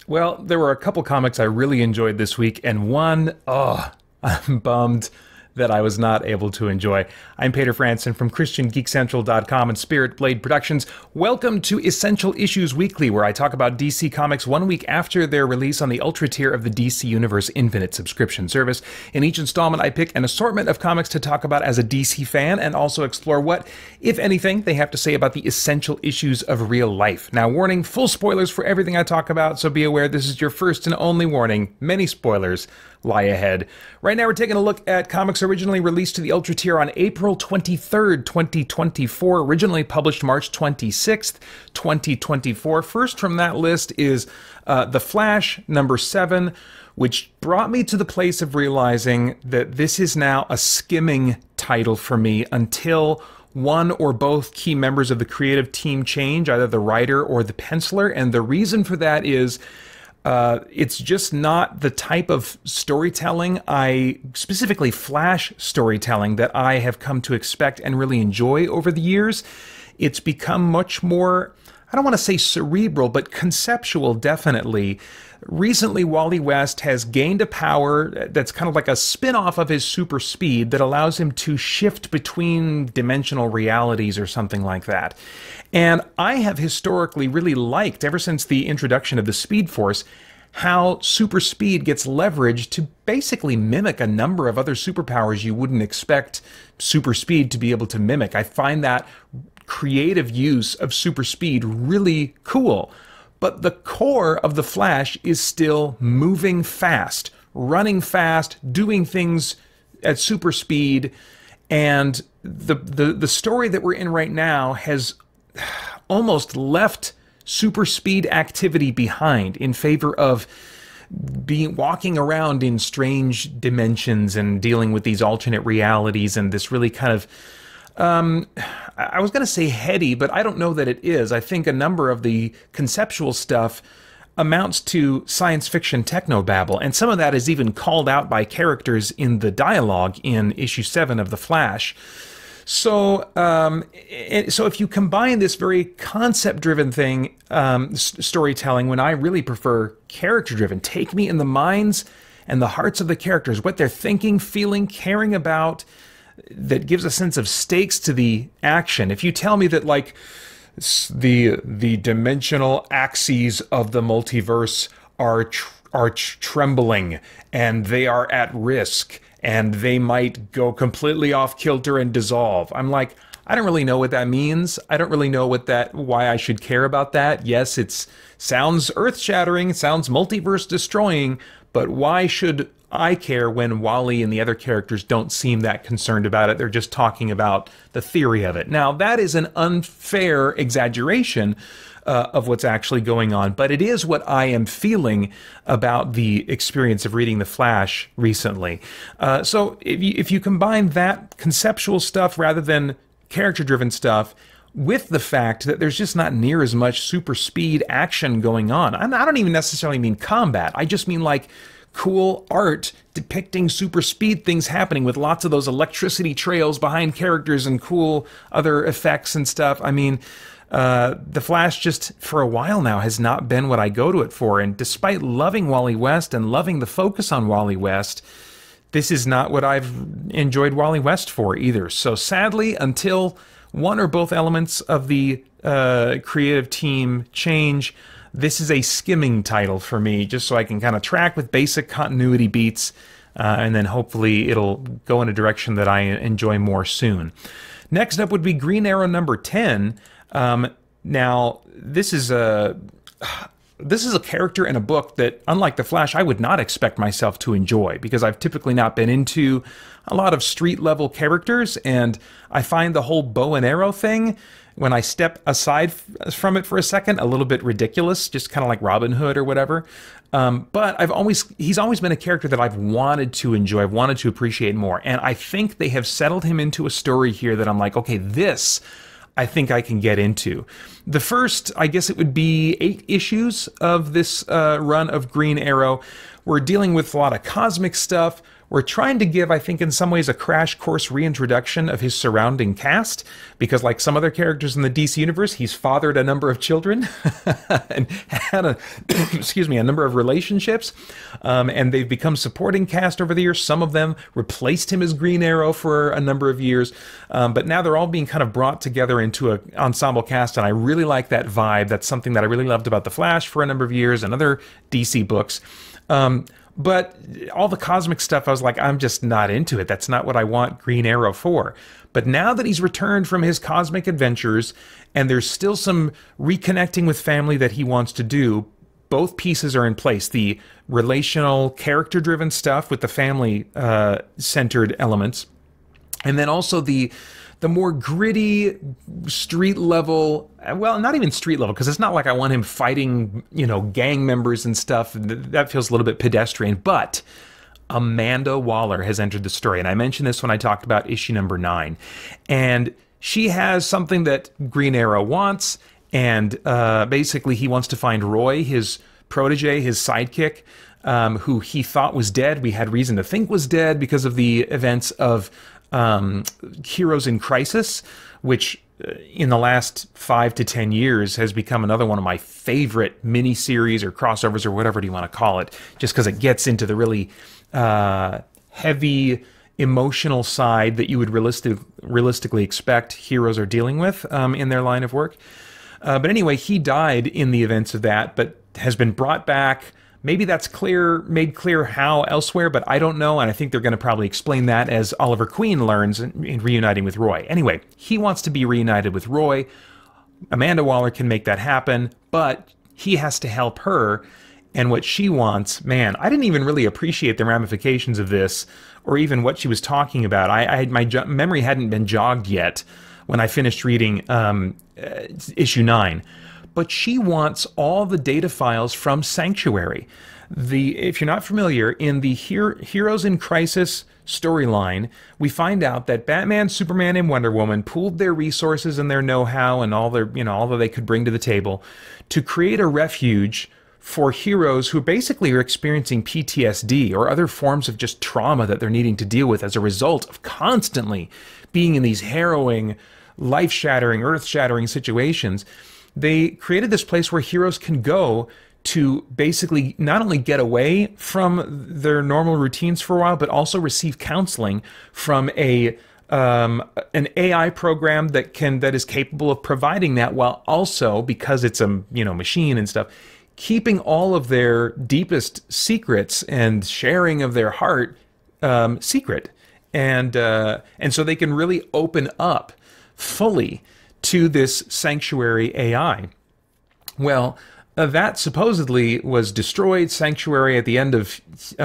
Well, there were a couple comics I really enjoyed this week, and one, oh, I'm bummed that I was not able to enjoy. I'm Peter Franson from christiangeekcentral.com and Spirit Blade Productions. Welcome to Essential Issues Weekly, where I talk about DC Comics 1 week after their release on the Ultra tier of the DC Universe Infinite subscription service. In each installment, I pick an assortment of comics to talk about as a DC fan and also explore what, if anything, they have to say about the essential issues of real life. Now, warning, full spoilers for everything I talk about, so be aware this is your first and only warning. Many spoilers lie ahead. Right now, we're taking a look at comics originally released to the Ultra tier on April 23rd, 2024, originally published March 26th, 2024. First from that list is The Flash, number 7, which brought me to the place of realizing that this is now a skimming title for me until one or both key members of the creative team change, either the writer or the penciler, and the reason for that is it's just not the type of storytelling, specifically Flash storytelling, that I have come to expect and really enjoy over the years. It's become much more, I don't want to say cerebral, but conceptual, definitely. Recently, Wally West has gained a power that's kind of like a spin-off of his super speed that allows him to shift between dimensional realities or something like that. And I have historically really liked, ever since the introduction of the Speed Force, how super speed gets leveraged to basically mimic a number of other superpowers you wouldn't expect super speed to be able to mimic. I find that creative use of super speed really cool. But the core of the Flash is still moving fast, running fast, doing things at super speed, and the story that we're in right now has almost left super speed activity behind in favor of walking around in strange dimensions and dealing with these alternate realities and this really kind of I was going to say heady, but I don't know that it is. I think a number of the conceptual stuff amounts to science fiction technobabble, and some of that is even called out by characters in the dialogue in issue 7 of The Flash. So if you combine this very concept-driven thing, storytelling, when I really prefer character-driven, take me in the minds and the hearts of the characters, what they're thinking, feeling, caring about, that gives a sense of stakes to the action. If you tell me that, like, the dimensional axes of the multiverse are trembling and they are at risk and they might go completely off kilter and dissolve, I'm like, I don't really know what that means. I don't really know why I should care about that. Yes, it sounds earth-shattering, sounds multiverse-destroying, but why should I care when Wally and the other characters don't seem that concerned about it? They're just talking about the theory of it. Now, that is an unfair exaggeration of what's actually going on, but it is what I am feeling about the experience of reading The Flash recently. So if you combine that conceptual stuff rather than character-driven stuff with the fact that there's just not near as much super speed action going on. I don't even necessarily mean combat. I just mean like cool art depicting super speed things happening with lots of those electricity trails behind characters and cool other effects and stuff. I mean, The Flash just for a while now has not been what I go to it for. And despite loving Wally West and loving the focus on Wally West, this is not what I've enjoyed Wally West for either. So sadly, until one or both elements of the creative team change, this is a skimming title for me, just so I can kind of track with basic continuity beats, and then hopefully it'll go in a direction that I enjoy more soon. Next up would be Green Arrow number 10. Now, this is a character in a book that, unlike The Flash, I would not expect myself to enjoy, because I've typically not been into a lot of street-level characters, and I find the whole bow and arrow thing, when I step aside from it for a second, a little bit ridiculous, just kind of like Robin Hood or whatever. But he's always been a character that I've wanted to enjoy, I've wanted to appreciate more, and I think they have settled him into a story here that I'm like, okay, this I think I can get into. The first, I guess it would be 8 issues of this run of Green Arrow. We're dealing with a lot of cosmic stuff. we're trying to give, I think, in some ways, a crash course reintroduction of his surrounding cast, because like some other characters in the DC universe, he's fathered a number of children and had a, excuse me, a number of relationships, and they've become supporting cast over the years. Some of them replaced him as Green Arrow for a number of years, but now they're all being kind of brought together into an ensemble cast, and I really like that vibe. That's something that I really loved about The Flash for a number of years and other DC books. But all the cosmic stuff, I was like, I'm just not into it. That's not what I want Green Arrow for. But now that he's returned from his cosmic adventures, and there's still some reconnecting with family that he wants to do, both pieces are in place. The relational, character-driven stuff with the family-centered elements, and then also the more gritty street level, well, not even street level, because it's not like I want him fighting, gang members and stuff. That feels a little bit pedestrian, but Amanda Waller has entered the story. And I mentioned this when I talked about issue number 9. And she has something that Green Arrow wants, and basically he wants to find Roy, his protege, his sidekick, who he thought was dead. We had reason to think was dead because of the events of Heroes in Crisis, which in the last 5 to 10 years has become another one of my favorite miniseries or crossovers or whatever you want to call it, just because it gets into the really heavy emotional side that you would realistically expect heroes are dealing with in their line of work. But anyway, he died in the events of that, but has been brought back. Maybe that's made clear how elsewhere, but I don't know, and I think they're going to probably explain that as Oliver Queen learns in reuniting with Roy. Anyway, he wants to be reunited with Roy. Amanda Waller can make that happen, but he has to help her, and what she wants, man, I didn't even really appreciate the ramifications of this, or even what she was talking about. My memory hadn't been jogged yet when I finished reading issue 9. But she wants all the data files from Sanctuary. If you're not familiar, in the Heroes in Crisis storyline, we find out that Batman, Superman, and Wonder Woman pooled their resources and their know-how and all that they could bring to the table to create a refuge for heroes who basically are experiencing PTSD or other forms of just trauma that they're needing to deal with as a result of constantly being in these harrowing, life-shattering, earth-shattering situations. They created this place where heroes can go to basically not only get away from their normal routines for a while, but also receive counseling from an AI program that is capable of providing that, while also, because it's a machine and stuff, keeping all of their deepest secrets and sharing of their heart secret, and so they can really open up fully to this Sanctuary AI. Well, that supposedly was destroyed. Sanctuary at the end of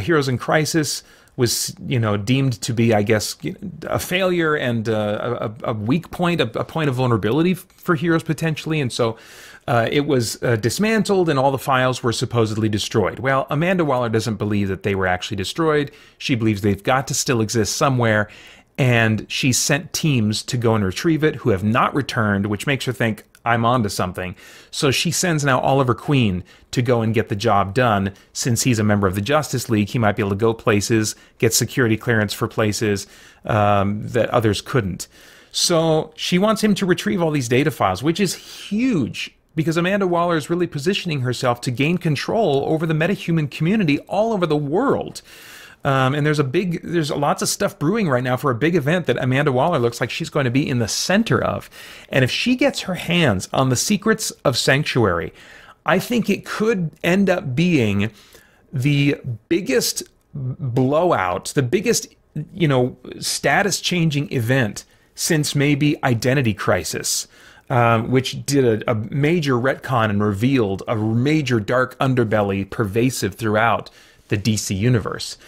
Heroes in Crisis was, deemed to be, I guess, a failure and a weak point, a point of vulnerability for heroes potentially, and so it was dismantled and all the files were supposedly destroyed. Well, Amanda Waller doesn't believe that they were actually destroyed. She believes they've got to still exist somewhere, and she sent teams to go and retrieve it who have not returned, which makes her think, I'm onto something. So she sends now Oliver Queen to go and get the job done. Since he's a member of the Justice League, he might be able to go places, get security clearance for places that others couldn't. So she wants him to retrieve all these data files, which is huge, because Amanda Waller is really positioning herself to gain control over the metahuman community all over the world. And there's lots of stuff brewing right now for a big event that Amanda Waller looks like she's going to be in the center of. And if she gets her hands on the secrets of Sanctuary, I think it could end up being the biggest blowout, the biggest, status-changing event since maybe Identity Crisis, which did a major retcon and revealed a major dark underbelly pervasive throughout the DC universe.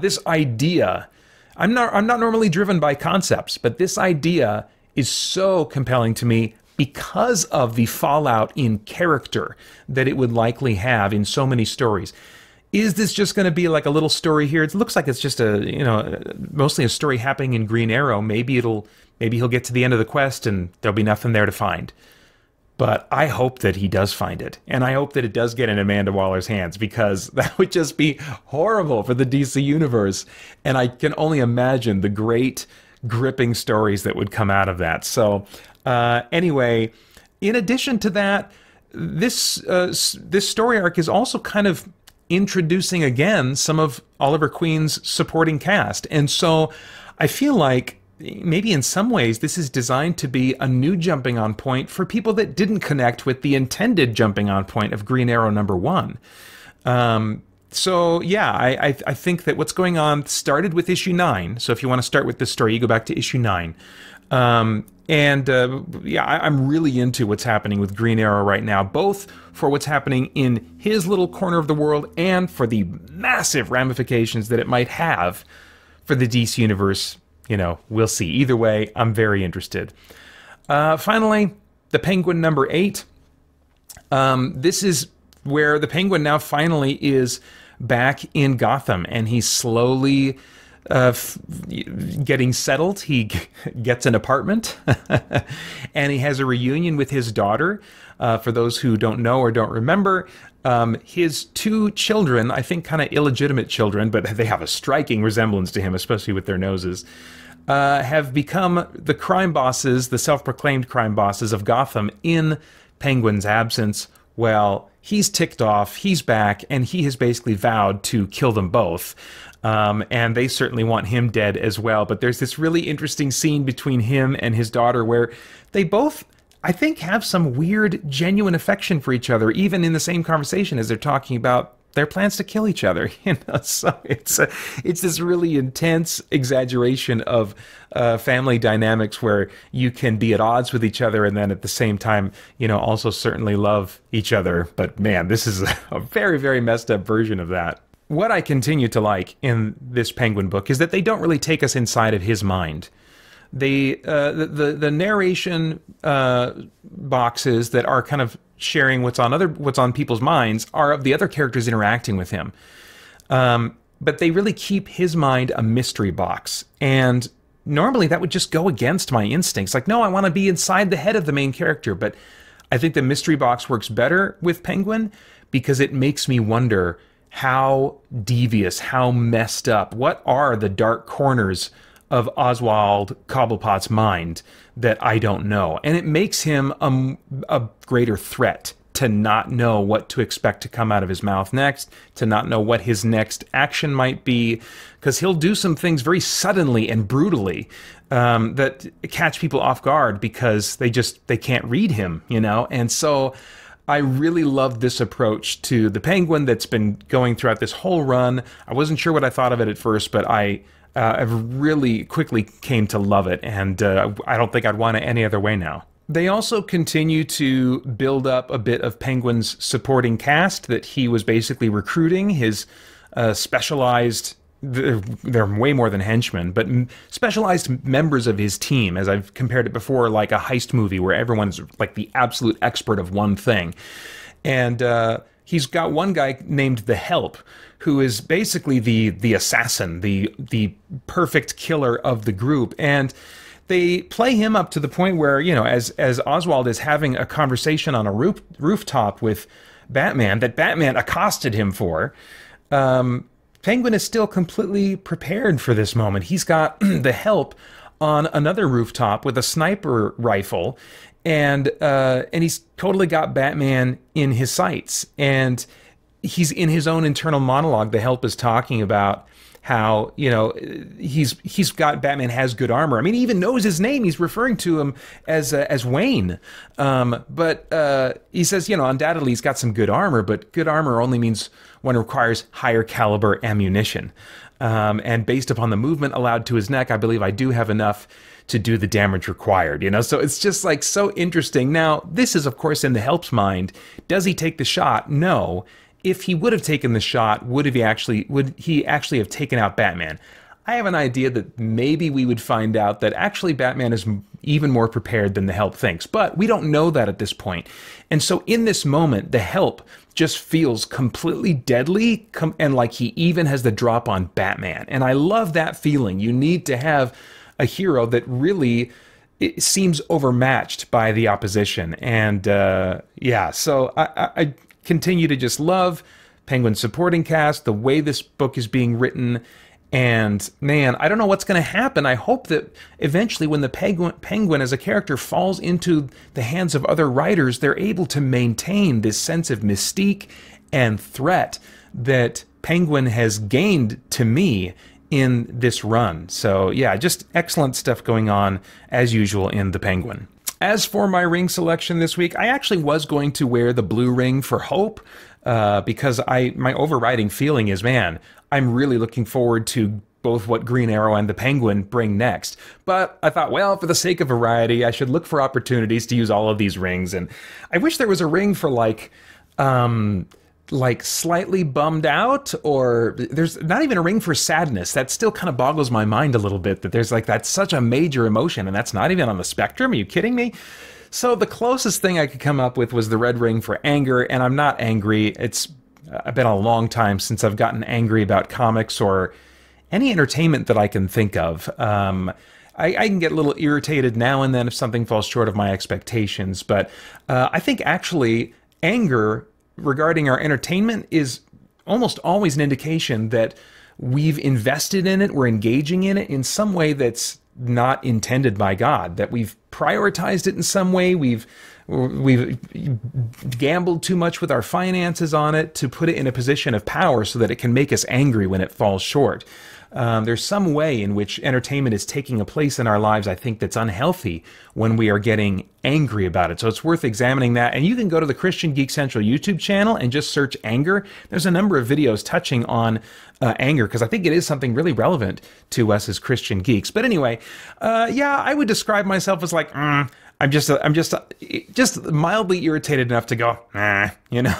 This idea, I'm not normally driven by concepts, but this idea is so compelling to me because of the fallout in character that it would likely have in so many stories. Is this just going to be like a little story here? It looks like it's just mostly a story happening in Green Arrow. Maybe he'll get to the end of the quest and there'll be nothing there to find. But I hope that he does find it. And I hope that it does get in Amanda Waller's hands, because that would just be horrible for the DC universe. And I can only imagine the great gripping stories that would come out of that. So anyway, in addition to that, this story arc is also kind of introducing again some of Oliver Queen's supporting cast. And so I feel like maybe in some ways this is designed to be a new jumping on point for people that didn't connect with the intended jumping on point of Green Arrow #1. So yeah, I think that what's going on started with issue 9. So if you want to start with this story, you go back to issue 9. Yeah, I'm really into what's happening with Green Arrow right now, both for what's happening in his little corner of the world and for the massive ramifications that it might have for the DC universe. You know, we'll see. Either way, I'm very interested. Finally, the Penguin #8. This is where the Penguin now finally is back in Gotham, and he's slowly getting settled. He gets an apartment, and he has a reunion with his daughter. For those who don't know or don't remember, his 2 children, I think kind of illegitimate children, but they have a striking resemblance to him, especially with their noses, have become the crime bosses, the self-proclaimed crime bosses of Gotham in Penguin's absence. Well, he's ticked off, he's back, and he has basically vowed to kill them both. And they certainly want him dead as well. But there's this really interesting scene between him and his daughter where they both, I think, have some weird, genuine affection for each other, even in the same conversation as they're talking about their plans to kill each other. You know, so it's this really intense exaggeration of family dynamics where you can be at odds with each other and then at the same time, you know, also certainly love each other. But man, this is a very, very messed up version of that. What I continue to like in this Penguin book is that they don't really take us inside of his mind. The narration boxes that are kind of sharing what's on people's minds are of the other characters interacting with him. But they really keep his mind a mystery box. And normally that would just go against my instincts. Like, no, I want to be inside the head of the main character. But I think the mystery box works better with Penguin because it makes me wonder how devious, how messed up, what are the dark corners of Oswald Cobblepot's mind that I don't know. And it makes him a greater threat to not know what to expect to come out of his mouth next, to not know what his next action might be, because he'll do some things very suddenly and brutally that catch people off guard because they can't read him, you know? And so I really love this approach to the Penguin that's been going throughout this whole run. I wasn't sure what I thought of it at first, but I've really quickly came to love it, and I don't think I'd want it any other way now. They also continue to build up a bit of Penguin's supporting cast that he was basically recruiting, his specialized, they're way more than henchmen, but specialized members of his team, as I've compared it before, like a heist movie where everyone's like the absolute expert of one thing. And he's got one guy named The Help, who is basically the assassin, the perfect killer of the group. And they play him up to the point where, you know, as Oswald is having a conversation on a rooftop with Batman that Batman accosted him for, Penguin is still completely prepared for this moment. He's got The Help on another rooftop with a sniper rifle, and he's totally got Batman in his sights. And he's in his own internal monologue. The Help is talking about how, you know, he's got Batman has good armor. I mean, he even knows his name. He's referring to him as Wayne. But he says, you know, undoubtedly he's got some good armor, but good armor only means one requires higher caliber ammunition. And based upon the movement allowed to his neck, I believe I do have enough to do the damage required, you know? So it's just like so interesting. Now, this is, of course, in the Help's mind. Does he take the shot? No. If he would have taken the shot, would he actually have taken out Batman? I have an idea that maybe we would find out that actually Batman is even more prepared than the Help thinks, but we don't know that at this point. And so in this moment, the Help just feels completely deadly and like he even has the drop on Batman. And I love that feeling. You need to have a hero that really it seems overmatched by the opposition. And yeah, so I continue to just love Penguin's supporting cast, the way this book is being written. And man, I don't know what's going to happen. I hope that eventually when the Penguin as a character falls into the hands of other writers, they're able to maintain this sense of mystique and threat that Penguin has gained to me in this run. So yeah, just excellent stuff going on as usual in the Penguin. As for my ring selection this week, I actually was going to wear the blue ring for Hope because my overriding feeling is, man, I'm really looking forward to both what Green Arrow and the Penguin bring next. But I thought, well, for the sake of variety, I should look for opportunities to use all of these rings. And I wish there was a ring for like slightly bummed out, or there's not even a ring for sadness. That still kind of boggles my mind a little bit, that there's like, that's such a major emotion and that's not even on the spectrum. Are you kidding me? So the closest thing I could come up with was the red ring for anger, and I'm not angry. It's been a long time since I've gotten angry about comics or any entertainment that I can think of. I can get a little irritated now and then if something falls short of my expectations, but I think actually anger regarding our entertainment is almost always an indication that we've invested in it, we're engaging in it in some way that's not intended by God, that we've prioritized it in some way, we've gambled too much with our finances on it to put it in a position of power so that it can make us angry when it falls short. There's some way in which entertainment is taking a place in our lives, I think, that's unhealthy when we are getting angry about it. So it's worth examining that. And you can go to the Christian Geek Central YouTube channel and just search anger. There's a number of videos touching on anger, because I think it is something really relevant to us as Christian geeks. But anyway, yeah, I would describe myself as like, I'm just mildly irritated enough to go, you know,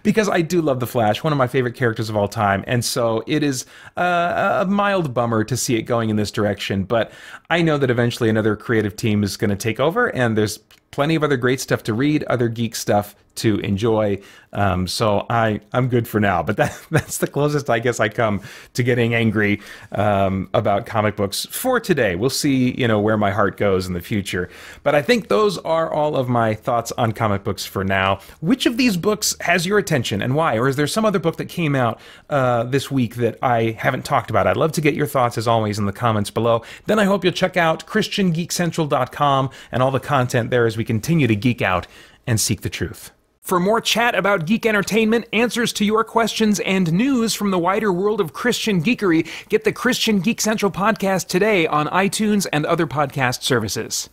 because I do love The Flash, one of my favorite characters of all time. And so it is a mild bummer to see it going in this direction. But I know that eventually another creative team is going to take over, and there's plenty of other great stuff to read, other geek stuff to enjoy. So I'm good for now. But that's the closest I guess I come to getting angry about comic books for today. We'll see, you know, where my heart goes in the future. But I think those are all of my thoughts on comic books for now. Which of these books has your attention and why? Or is there some other book that came out this week that I haven't talked about? I'd love to get your thoughts as always in the comments below. Then I hope you'll check out christiangeekcentral.com and all the content there as we continue to geek out and seek the truth. For more chat about geek entertainment, answers to your questions, and news from the wider world of Christian geekery, get the Christian Geek Central podcast today on iTunes and other podcast services.